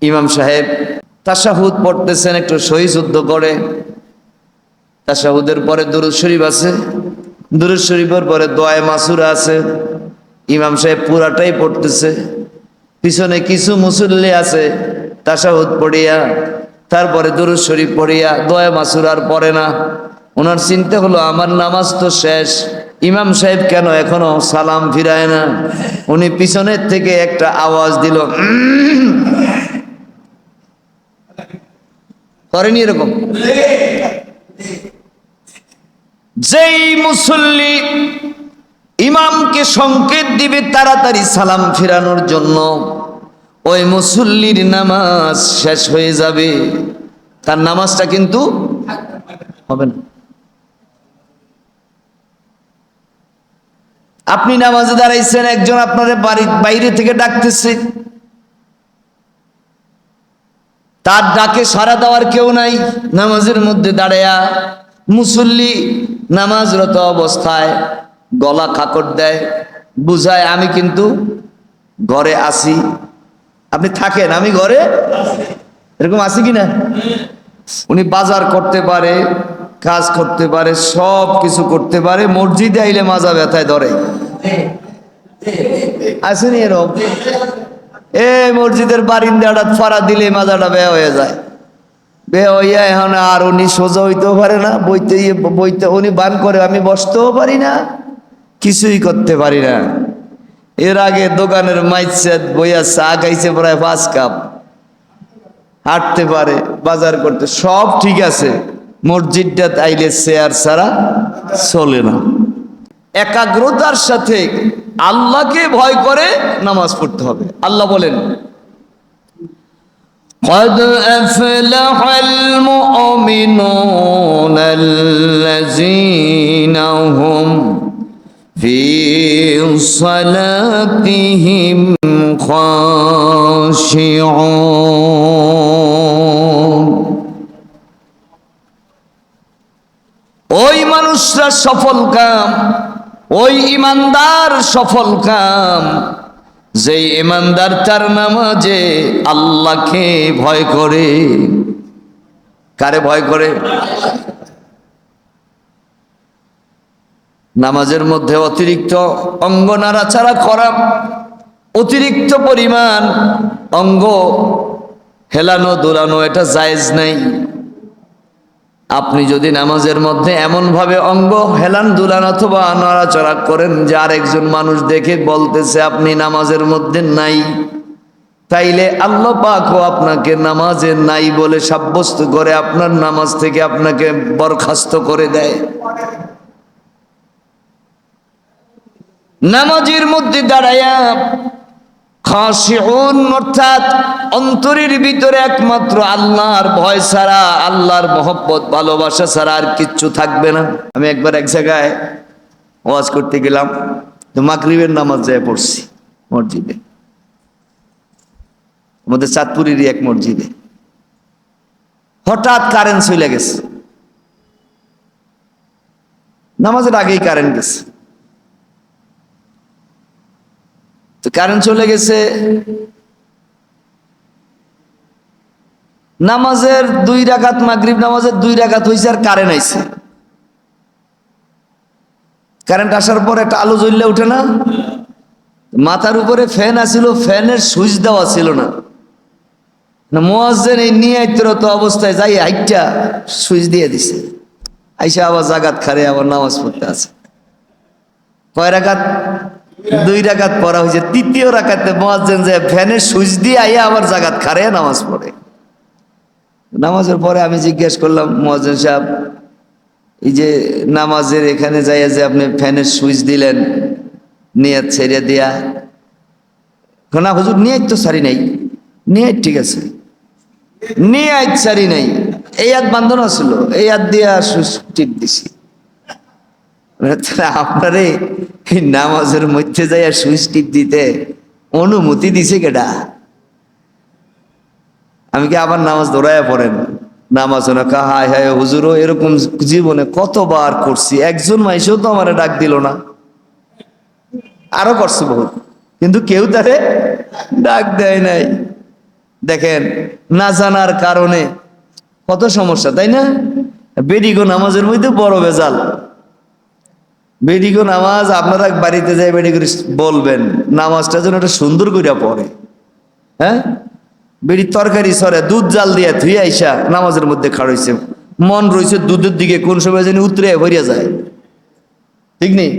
ইমাম সাহেব তাশাহুদ পড়তেছেন, একটু সহি শুদ্ধ করে। তাশাহুদের পরে দুরূদ শরীফ আছে, দুরূদ শরীফের পরে দোয়া মাসুরা আছে। ইমাম সাহেব পুরাটাই পড়তেছে, পিছনে কিছু মুসল্লি আছে তাশাহুদ পড়িয়া তারপরে দুরূদ শরীফ পড়িয়া দোয়া মাসুরার পড়ে না। ওনার চিন্তা হলো আমার নামাজ তো শেষ, ইমাম সাহেব কেন এখনো সালাম ফিরায় না? উনি পিছনের থেকে একটা আওয়াজ দিল, করেনি এরকম? যেই মুসল্লি ইমামকে সংকেত দিবে তাড়াতাড়ি সালাম ফিরানোর জন্য, ওই মুসল্লির নামাজ শেষ হয়ে যাবে, তার নামাজটা কিন্তু হবে না। আপনি নামাজে দাঁড়াইছেন, একজন আপনার বাড়ির বাইরে থেকে ডাকতেছে, তার ডাকে সাড়া দেওয়ার কেউ নাই। নামাজের মধ্যে দাঁড়ায়া মুসল্লি নামাজরত অবস্থায় গলা খাকড় দেয়, বুঝায় আমি কিন্তু ঘরে আসি, আপনি থাকেন, আমি ঘরে এরকম আসি কিনা? উনি বাজার করতে পারে, কাজ করতে পারে, সব কিছু করতে পারে, মসজিদে আইলে মাজা ব্যথায় ধরে। আসেনি এরকম? এই মসজিদের বারিন্দাটা ফাড়া দিলে মাজাটা বেয়া হয়ে যায়, বেয়া হইয়া এখন আর উনি সোজা হইতেও পারে না, বইতে বইতে উনি বান করে, আমি বসতেও পারি না, কিছুই করতে পারি না। এর আগে দোকানের মাইসেদ বইয়া চা খাইছে প্রায় 5 কাপ, হাঁটতে পারে, বাজার করতে সব ঠিক আছে, মসজিদটা আইলে চেয়ার ছাড়া চলে না। একাগ্রতার সাথে আল্লাহকে ভয় করে নামাজ পড়তে হবে। আল্লাহ বলেন, قد أفلح المؤمنون الذين هم في صلاتهم خاشعون। ওই মানুষরা সফল কাম, ওই ইমানদার সফল কাম, যে ইমানদার তার নামাজে আল্লাহকে ভয় করে। কারে ভয় করে? নামাজের মধ্যে অতিরিক্ত অঙ্গ নাড়াচাড়া করা, অতিরিক্ত পরিমাণ অঙ্গ হেলানো দোলানো, এটা জায়েজ নাই। আপনি যদি নামাজের মধ্যে এমন ভাবে অঙ্গ হেলান দুলান অথবা নড়াচড়া করেন যে আরেকজন মানুষ দেখে বলতেছে আপনি নামাজের মধ্যে নাই, তাইলে আল্লাহ পাকও আপনাকে নামাজে নাই বলে সাব্যস্ত করে আপনার নামাজ থেকে আপনাকে বরখাস্ত করে দেয়। নামাজের মধ্যে দাঁড়ায়া খাশিউন অর্থাৎ অন্তরের ভিতরে একমাত্র আল্লাহর ভয় ছাড়া, আল্লাহর মহব্বত ভালোবাসা ছাড়া আর কিচ্ছু থাকবে না। আমি একবার এক জায়গায় ওয়াজ করতে গেলাম, তো মাগরিবের নামাজ যায় পড়ছি মসজিদে, আমাদের চাঁদপুরেরই এক মসজিদে। হঠাৎ কারেন্ট চলে গেছে, নামাজের আগেই কারেন্ট গেছে। তো কারেন্ট চলে গেছে, নামাজের 2 রাকাত, মাগরিব নামাজের 2 রাকাত হয়েছে, আর কারেন্ট আইছে। কারেন্ট আসার পর একটা আলো জ্বললে উঠে না, মাথার উপরে ফ্যান আছিল, ফ্যানের সুইচ দেওয়া ছিল না। মুয়াজ্জিন এই নিয়তরত অবস্থায় যাই হাইটা সুইচ দিয়ে দিছে, আইসা আবার জাগাত খারে আবার নামাজ পড়তে আছে। কয় রাকাত? 2 রাকাত পড়া হয়েছে। 3য় রাকাতে মুয়াজ্জিন যে ফ্যানের সুইচ দিয়ে আইয়া আবার জাগাত খারে নামাজ পড়ে। নামাজের পরে আমি জিজ্ঞেস করলাম, মুয়াজ্জিন সাহেব, এই যে নামাজের এখানে যাইয়া যে আপনি ফ্যানের সুইচ দিলেন নিয়ত ছেড়ে দিয়া, না হুজুর নিয়ত তো সারি নাই। নিয়ত ঠিক আছে, নিয়ত সারি নাই, এই হাত বান্ধন ছিল, এই হাত দিয়া সুইচ টিপ দিছি। আপনারে এই নামাজের মধ্যে যাইয়া সুইচ টিপ দিতে অনুমতি দিছে কেডা? আমি কি আবার নামাজ দৌড়াইয়া পড়েন? নামাজ না কা, হায় হায় হুজুরও এরকম জীবনে কতবার করছি, একজন মাইসেও তো আমার ডাক দিল না। আরো করছে বহুত, কিন্তু কেউ তারে ডাক দেয় নাই। দেখেন না জানার কারণে কত সমস্যা, তাই না? বেডিগো নামাজের মধ্যে বড় ভেজাল। বেডিগো নামাজ আপনারা বাড়িতে যাই বেডিগো বলবেন নামাজটা যেন একটা সুন্দর করে পড়ে। হ্যাঁ, বেড়ির তরকারি সরে দুধ জাল দিয়ে ধুয়ে আইসা নামাজের মধ্যে খাড়াইছে, মন রয়েছে দুধের দিকে, কোন সময় যেন উতরে ভরিয়া যায়, ঠিক নেই?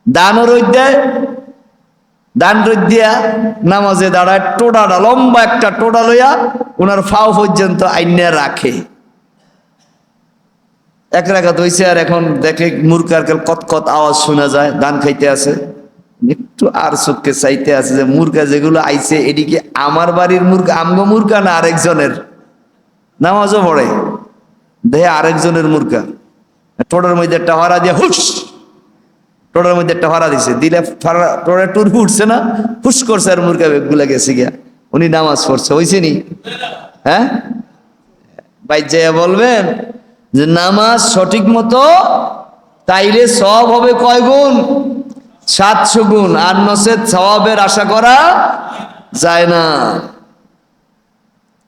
দানও রোদ দেয়, দান রোদ দিয়া নামাজে দাঁড়ায়, টোডাটা লম্বা একটা টোডা লইয়া ওনার ফাও পর্যন্ত আইনে রাখে। এক রাখাত হইছে, আর এখন দেখে মুরগার কতকত আওয়াজ শোনা যায়, ধান খাইতে আছে, একটু আর চোখকে চাইতে আছে যে মুরগা যেগুলো আইছে এদিকে আমার বাড়ির মুরগা, আমগো মুরগা না আরেকজনের। নামাজও পড়ে, দেহে আরেকজনের মুরগা। টোটার মধ্যে একটা হরা দিয়ে হুস, টোটার মধ্যে একটা হরা দিছে, দিলে টোটা টুর উঠছে না, হুস করছে আর মুরগা বেগুলা গেছে গিয়া। উনি নামাজ পড়ছে, হয়েছে নি? হ্যাঁ, ভাই যে বলবেন যে নামাজ সঠিক মতো তাইলে সব হবে কয় গুণ? 700 গুণ। আর নচেত সওয়াবের আশা করা যায় না।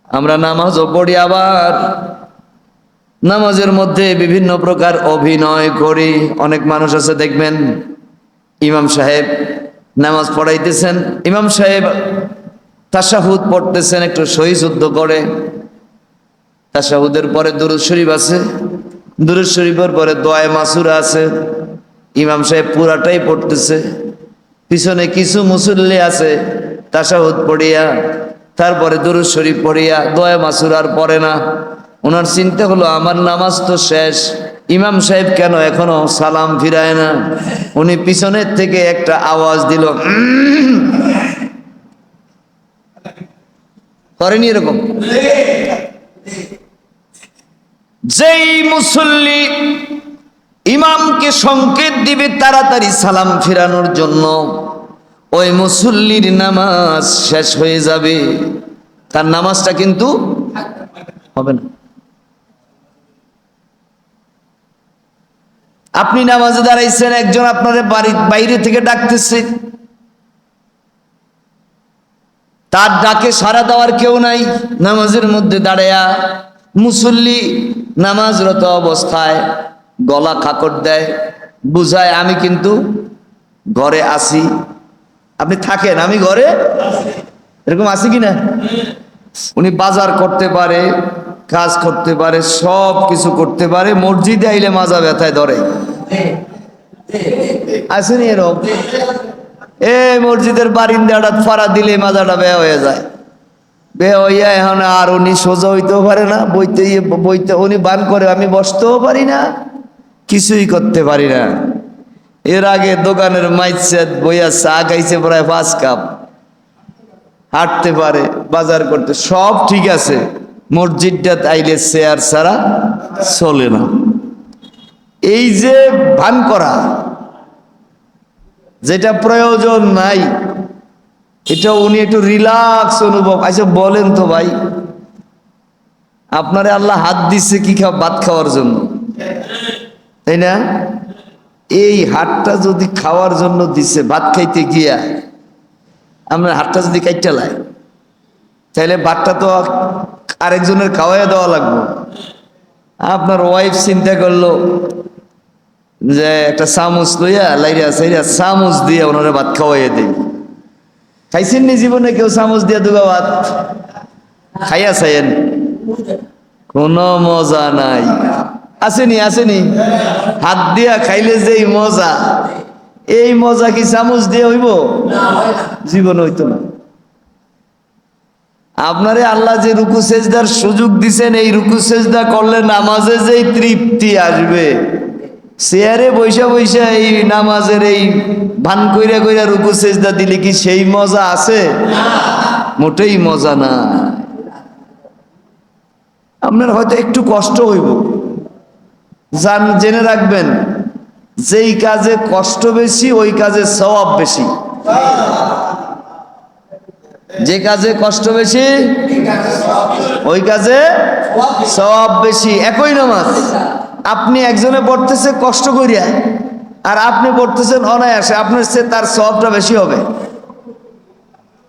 আমরা নামাজও পড়ি, আবার নামাজের মধ্যে বিভিন্ন প্রকার অভিনয় করি। অনেক মানুষ আছে দেখবেন, ইমাম সাহেব নামাজ পড়াইতেছেন, ইমাম সাহেব তাশাহুদ পড়তেছেন, একটু সহি শুদ্ধ করে, তাশাহুদের পরে দুরূদ শরীফ আছে, দুরূদ শরীফের পরে দোয়ায়ে মাসুরা আছে, ইমাম সাহেব পুরাটাই পড়তেছে, পিছনে কিছু মুসল্লি আছে তাশাহুদ পড়িয়া তারপরে দুরূদ শরীফ পড়িয়া দোয়ায়ে মাসুরা আর পড়ে না। ওনার চিন্তা হলো আমার নামাজ তো শেষ, ইমাম সাহেব কেন এখনো সালাম ফিরায় না? উনি পিছনের থেকে একটা আওয়াজ দিল, করেনি এরকম? যেই মুসল্লি ইমামকে সংকেত দিবে তাড়াতাড়ি সালাম ফিরানোর জন্য, ওই মুসল্লির নামাজ শেষ হয়ে যাবে, তার নামাজটা কিন্তু হবে না। আপনি নামাজে দাঁড়াইছেন, একজন আপনার বাড়ির বাইরে থেকে ডাকতেছে, তার ডাকে সাড়া দেওয়ার কেউ নাই, নামাজের মধ্যে দাঁড়ায়া মুসল্লি নামাজরত অবস্থায় গলা খাকড় দেয়, বুঝায় আমি কিন্তু ঘরে আসি, আপনি থাকেন, আমি ঘরে এরকম আসি কিনা? উনি বাজার করতে পারে, কাজ করতে পারে, সব কিছু করতে পারে, মসজিদে আইলে মাজা ব্যথায় ধরে, আসেনি এরকম? মসজিদের বারিন্দাটা ফাড়া দিলে মাজাটা বেয়া হয়ে যায়, বেয়া হইয়া এখন আর উনি সোজা হইতেও পারে না, বইতে উনি বান করে, আমি বসতেও পারি না, কিছুই করতে পারি না। এর আগে দোকানের মাইছে বইয়া চা খাইছে প্রায় 5 কাপ, হাঁটতে পারে, বাজার করতে সব ঠিক আছে, মসজিদটা আইলে চেয়ার ছাড়া চলে না। এই যে ভান করা, যেটা প্রয়োজন নাই, এটা উনি একটু রিল্যাক্স অনুভব। আচ্ছা বলেন তো ভাই, আপনারে আল্লাহ হাত দিচ্ছে কি ভাত খাওয়ার জন্য, তাই না? এই হাতটা যদি খাওয়ার জন্য দিচ্ছে, ভাত খাইতে গিয়া আমরা হাতটা যদি কাইটা লাই, তাহলে ভাতটা তো আরেকজনের খাওয়াইয়া দেওয়া লাগবে। আপনার ওয়াইফ চিন্তা করলো যে একটা চামচ লইয়া লাইরা সাইরা চামচ দিয়ে ওনারা ভাত খাওয়াইয়া দিই। খাইছেন নি জীবনে কেউ চামচ দিয়ে দুগা ভাত খাইয়া চাইেন? কোনো মজা নাই, আসেনি? আসেনি? হাত দিয়া খাইলে যেই মজা, এই মজা কি চামচ দিয়ে হইব? জীবন হইতো না। আপনারে আল্লাহ যে রুকু সেজদার সুযোগ দিছেন, এই রুকু সেজদা করলে নামাজে যেই তৃপ্তি আসবে, চেয়ারে বৈশা বৈশা এই নামাজের এই ভান কইরা কইরা রুকু সেজদা দিলে কি সেই মজা আছে? মোটেই মজা না। আপনার হয়তো একটু কষ্ট হইব, জেনে রাখবেন, যেই কাজে কষ্ট বেশি ওই কাজে সওয়াব বেশি। যে কাজে কষ্ট বেশি ওই কাজে সওয়াব বেশি। একই নামাজ আপনি একজনে পড়তেছে কষ্ট করিয়া, আর আপনি পড়তেছেন অনায়াসে, আপনার চেয়ে তার সওয়াবটা বেশি হবে।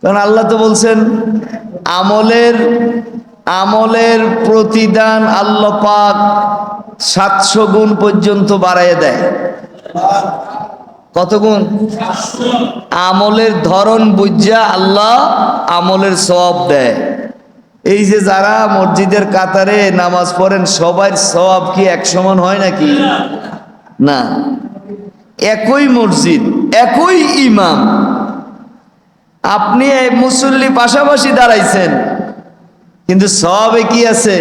কারণ আল্লাহ তো বলছেন আমলের আমলের প্রতিদান আল্লাহ পাক 700 গুণ পর্যন্ত বাড়ায় দেয়। কত গুণ? আমলের ধরন বুঝা আল্লাহ আমলের সওয়াব দেয়। এই যে যারা মসজিদের কাতারে নামাজ পড়েন সবার সওয়াব কি এক সমান হয় নাকি? না। একই মসজিদ, একই ইমাম, আপনি মুসল্লি পাশাপাশি দাঁড়াইছেন, কিন্তু সওয়াবে কি আছে?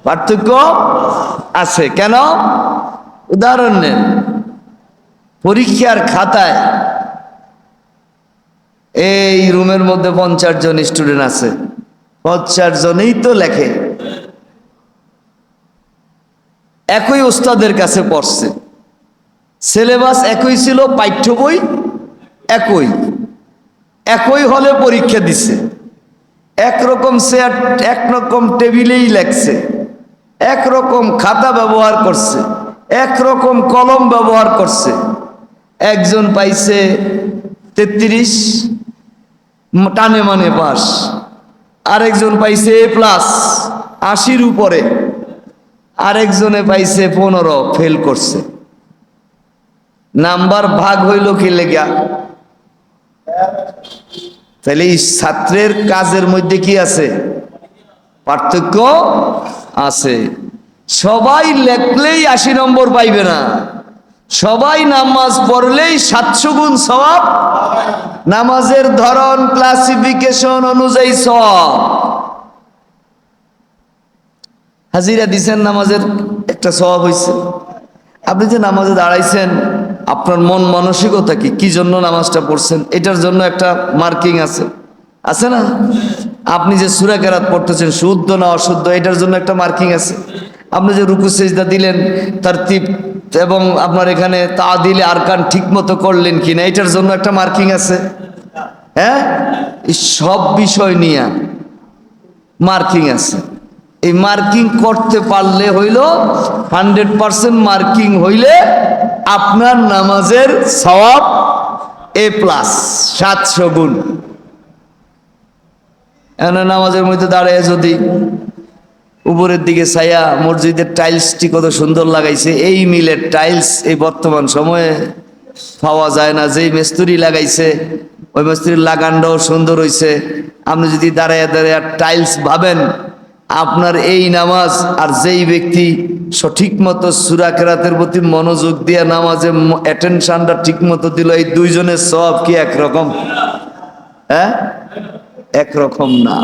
পার্থক্য আছে। কেন? উদাহরণ নেন, পরীক্ষার খাতায় এই রুমের মধ্যে 50 জন স্টুডেন্ট আছে, 50 জনেই তো লেখে, একই ওস্তাদের কাছে পড়ছে, সিলেবাস একই ছিল, পাঠ্য বই একই, একই হলে পরীক্ষা দিছে, একরকম চেয়ার একরকম টেবিলেই লেখছে, একরকম খাতা ব্যবহার করছে, একরকম কলম ব্যবহার করছে। একজন পাইছে 33 টানে মানে পাস, আরেকজন পাইছে A+ 80-র উপরে, আরেকজনে পাইছে 15 ফেল করছে। নাম্বার ভাগ হইল কি লেগা? তাহলে এই ছাত্রের কাজের মধ্যে কি আছে? পার্থক্য আছে। সবাই লেখলেই 80 নম্বর পাইবে না, সবাই নামাজ পড়লেই 700 গুণ সওয়াব। নামাজের ধরন ক্লাসিফিকেশন অনুযায়ী সওয়াব। হাজিরা দিছেন, নামাজের একটা সওয়াব হয়েছে। আপনি যে নামাজে দাঁড়াইছেন, আপনার মন মানসিকতা কি, কি জন্য নামাজটা পড়ছেন, এটার জন্য একটা মার্কিং আছে, আছে না? আপনি যে সূরা কেরাত পড়তেছেন শুদ্ধ না অশুদ্ধ, এটার জন্য একটা মার্কিং আছে। আপনি যে রুকু সিজদা দিলেন তারতিব এবং আপনার এখানে তাআদিলে আরকান ঠিক মতো করলেন কিনা, এটার জন্য একটা মার্কিং আছে। হ্যাঁ, এই সব বিষয় নিয়ে মার্কিং আছে। এই মার্কিং করতে পারলে হইল 100% মার্কিং হইলে আপনার নামাজের সওয়াব A+ 700 গুণ। এখানে নামাজের মধ্যে দাঁড়িয়ে যদি উপরের দিকে ছায়া, মসজিদের টাইলসটি কত সুন্দর লাগাইছে, এই মিলের টাইলস এই বর্তমান সময়ে পাওয়া যায় না। যেই মিস্ত্রি লাগাইছে ওই মিস্ত্রির লাগানটাও সুন্দর হইছে। আপনি যদি দাঁড়ায় দাঁড়ায় টাইলস ভাবেন, আপনার এই নামাজ আর যেই ব্যক্তি সঠিক মতো সূরা কেরাতের প্রতি মনোযোগ দিয়ে নামাজে অ্যাটেনশনটা ঠিক মতো দিল, এই দুইজনের সওয়াব কি একরকম? হ্যাঁ, একরকম না।